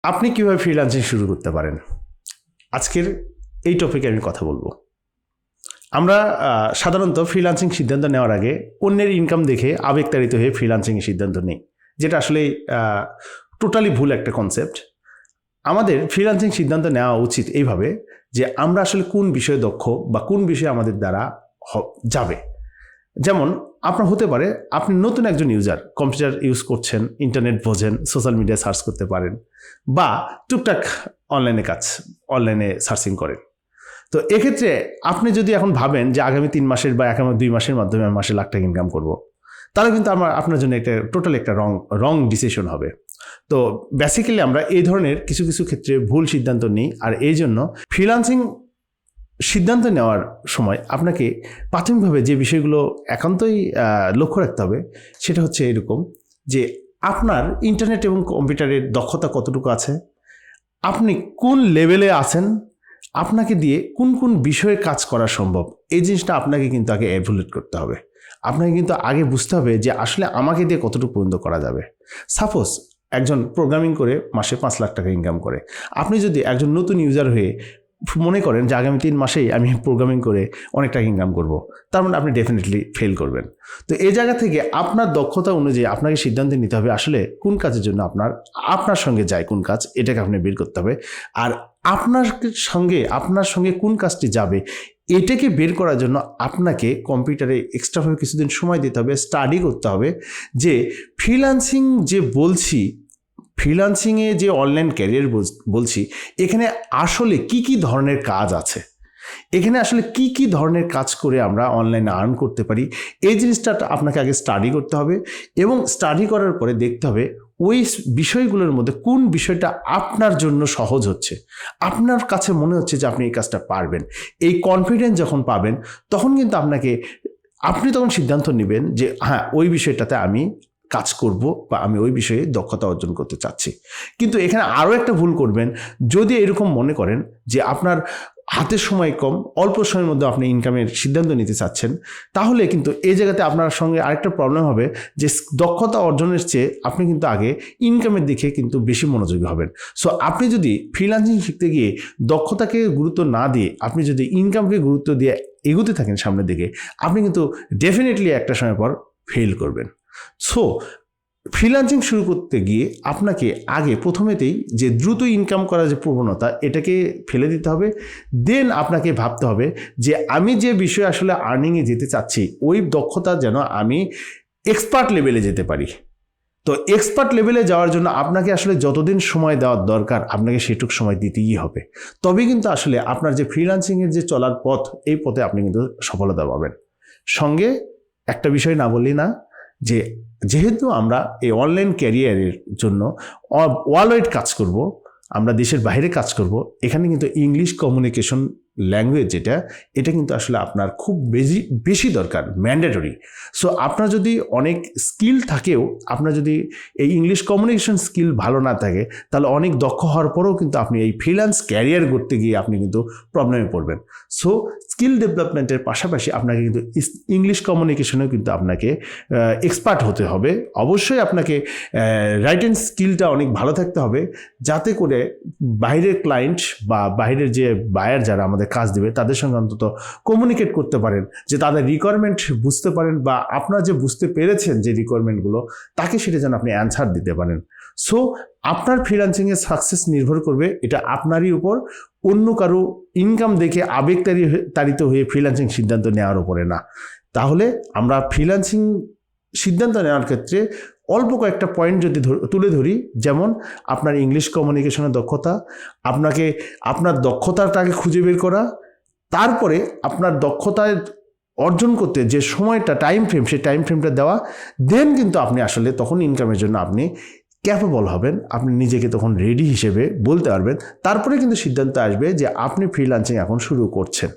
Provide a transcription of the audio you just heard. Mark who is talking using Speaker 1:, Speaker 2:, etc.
Speaker 1: আপনি কিভাবে ফ্রিল্যান্সিং শুরু করতে পারেন? আজকের এই টপিকে আমি কথা বলবো। আমরা সাধারণত ফ্রিল্যান্সিং সিদ্ধান্ত নেওয়ার আগে অন্যের ইনকাম দেখে আবেগতাড়িত হয়ে ফ্রিল্যান্সিংয়ের সিদ্ধান্ত নিই, যেটা আসলে টোটালি ভুল একটা কনসেপ্ট। আমাদের ফ্রিল্যান্সিং সিদ্ধান্ত নেওয়া উচিত এইভাবে যে আমরা আসলে কোন বিষয়ে দক্ষ বা কোন বিষয়ে আমাদের দ্বারা যাবে। যেমন আপনার হতে পারে আপনি নতুন একজন ইউজার, কম্পিউটার ইউজ করছেন, ইন্টারনেট বোঝেন, সোশ্যাল মিডিয়া সার্চ করতে পারেন, বা টুকটাক অনলাইনে সার্চিং করেন। তো এক্ষেত্রে আপনি যদি এখন ভাবেন যে আগামী 3 মাসের বা আগামী 2 মাসের মাধ্যমে আমি মাসে লাখ টাকা ইনকাম করব, তাহলে কিন্তু আপনার জন্য টোটালি একটা রং ডিসিশন হবে। তো বেসিক্যালি আমরা এই ধরনের কিছু কিছু ক্ষেত্রে ভুল সিদ্ধান্ত নিই। আর এই জন্য ফ্রিল্যান্সিং সিদ্ধান্ত নেওয়ার সময় আপনাকে প্রাথমিকভাবে যে বিষয়গুলো একান্তই লক্ষ্য রাখতে হবে সেটা হচ্ছে এরকম যে আপনার ইন্টারনেট এবং কম্পিউটারের দক্ষতা কতটুকু আছে, আপনি কোন লেভেলে আছেন, আপনাকে দিয়ে কোন কোন বিষয়ে কাজ করা সম্ভব, এই জিনিসটা আপনাকে কিন্তু আগে এভ্যালুয়েট করতে হবে। আপনাকে কিন্তু আগে বুঝতে হবে যে আসলে আমাকে দিয়ে কতটুকু পর্যন্ত করা যাবে। সাপোজ একজন প্রোগ্রামিং করে মাসে 5 লাখ টাকা ইনকাম করে, আপনি যদি একজন নতুন ইউজার হয়ে মনে করেন যে আগামী 3 মাসেই আমি প্রোগ্রামিং করে অনেক টাকা ইনকাম করব, তার মানে আপনি ডেফিনেটলি ফেল করবেন। তো এই জায়গা থেকে আপনার দক্ষতা অনুযায়ী আপনাকে সিদ্ধান্ত নিতে হবে আসলে কোন কাজের জন্য আপনার সঙ্গে যায়, কোন কাজ, এটাকে আপনি বের করতে হবে। আর আপনার সঙ্গে কোন কাজটি যাবে এটাকে বের করার জন্য আপনাকে কম্পিউটারে এক্সট্রাভাবে কিছুদিন সময় দিতে হবে, স্টাডি করতে হবে যে ফ্রিল্যান্সিংয়ে যে অনলাইন ক্যারিয়ার বলছি, এখানে আসলে কি ধরনের কাজ আছে, এখানে আসলে কি ধরনের কাজ করে আমরা অনলাইনে আর্ন করতে পারি, এই জিনিসটা আপনাকে আগে স্টাডি করতে হবে। এবং স্টাডি করার পরে দেখতে হবে ওই বিষয়গুলোর মধ্যে কোন বিষয়টা আপনার জন্য সহজ হচ্ছে, আপনার কাছে মনে হচ্ছে যে আপনি এই কাজটা পারবেন। এই কনফিডেন্স যখন পাবেন তখন কিন্তু আপনি তখন সিদ্ধান্ত নেবেন যে হ্যাঁ, ওই বিষয়টাতে আমি কাজ করব বা আমি ওই বিষয়ে দক্ষতা অর্জন করতে চাচ্ছি। কিন্তু এখানে আরও একটা ভুল করবেন, যদি এরকম মনে করেন যে আপনার হাতের সময় কম, অল্প সময়ের মধ্যে আপনি ইনকামের সিদ্ধান্ত নিতে চাচ্ছেন, তাহলে কিন্তু এই জায়গাতে আপনার সঙ্গে আরেকটা প্রবলেম হবে যে দক্ষতা অর্জনের চেয়ে আপনি কিন্তু আগে ইনকামের দিকে কিন্তু বেশি মনোযোগী হবেন। সো আপনি যদি ফ্রিল্যান্সিং শিখতে গিয়ে দক্ষতাকে গুরুত্ব না দিয়ে আপনি যদি ইনকামকে গুরুত্ব দিয়ে এগোতে থাকেন সামনের দিকে, আপনি কিন্তু ডেফিনেটলি একটা সময় পর ফেল করবেন। সো ফ্রিল্যান্সিং শুরু করতে গিয়ে আপনাকে আগে প্রথমেতেই যে দ্রুত ইনকাম করার যে প্রবণতা, এটাকে ফেলে দিতে হবে। দেন আপনাকে ভাবতে হবে যে আমি যে বিষয়ে আসলে আর্নিংয়ে যেতে চাচ্ছি ওই দক্ষতা যেন আমি এক্সপার্ট লেভেলে যেতে পারি। তো এক্সপার্ট লেভেলে যাওয়ার জন্য আপনাকে আসলে যতদিন সময় দেওয়ার দরকার আপনাকে সেটুকু সময় দিতেই হবে। তবেই কিন্তু আসলে আপনার যে ফ্রিল্যান্সিংয়ের যে চলার পথ, এই পথে আপনি কিন্তু সফলতা পাবেন। সঙ্গে একটা বিষয় না বললি না, যেহেতু আমরা এই অনলাইন ক্যারিয়ারের জন্য ওয়ার্ল্ড ওয়াইড কাজ করব, আমরা দেশের বাইরে কাজ করব, এখানে কিন্তু ইংলিশ কমিউনিকেশন ল্যাঙ্গুয়েজ এটা কিন্তু আসলে আপনার খুব বেশি দরকার, ম্যান্ডেটরি। সো আপনার যদি অনেক স্কিল থাকেও আপনার যদি এই ইংলিশ কমিউনিকেশন স্কিল ভালো না থাকে, তাহলে অনেক দক্ষ হওয়ার পরেও কিন্তু আপনি এই ফ্রিল্যান্স ক্যারিয়ার করতে গিয়ে আপনি কিন্তু প্রবলেমে পড়বেন। সো স্কিল ডেভেলপমেন্টের পাশাপাশি আপনাকে কিন্তু ইংলিশ কমিউনিকেশনেও কিন্তু আপনাকে এক্সপার্ট হতে হবে। অবশ্যই আপনাকে রাইটিং স্কিলটা অনেক ভালো থাকতে হবে, যাতে করে বাইরের ক্লায়েন্ট বা বাইরের যে বায়ার যারা আমাদের কাজ দেবে তাদের সঙ্গে অন্তত কমিউনিকেট করতে পারেন, যে তাদের রিকোয়ারমেন্ট বুঝতে পারেন বা আপনারা যে বুঝতে পেরেছেন যে রিকোয়ারমেন্টগুলো, তাকে সেটা যেন আপনি অ্যান্সার দিতে পারেন। সো আপনার ফ্রিল্যান্সিংয়ের সাকসেস নির্ভর করবে এটা আপনারই উপর, অন্য কারো ইনকাম দেখে আবেগতাড়িত হয়ে ফ্রিল্যান্সিং সিদ্ধান্ত নেওয়ার উপরে না। তাহলে আমরা ফ্রিল্যান্সিং সিদ্ধান্ত নেওয়ার ক্ষেত্রে অল্প কয়েকটা পয়েন্ট যদি তুলে ধরি, যেমন আপনার ইংলিশ কমিউনিকেশনের দক্ষতা, আপনার দক্ষতাটাকে খুঁজে বের করা, তারপরে আপনার দক্ষতায় অর্জন করতে যে সময়টা সেই টাইম ফ্রেমটা দেওয়া, দেন কিন্তু আপনি আসলে তখন ইনকামের জন্য আপনি ক্যাপেবল হবেন, আপনি নিজেকে তখন রেডি হিসেবে বলতে পারবেন। তারপরে কিন্তু সিদ্ধান্ত আসবে যে আপনি ফ্রিল্যান্সিং এখন শুরু করছেন।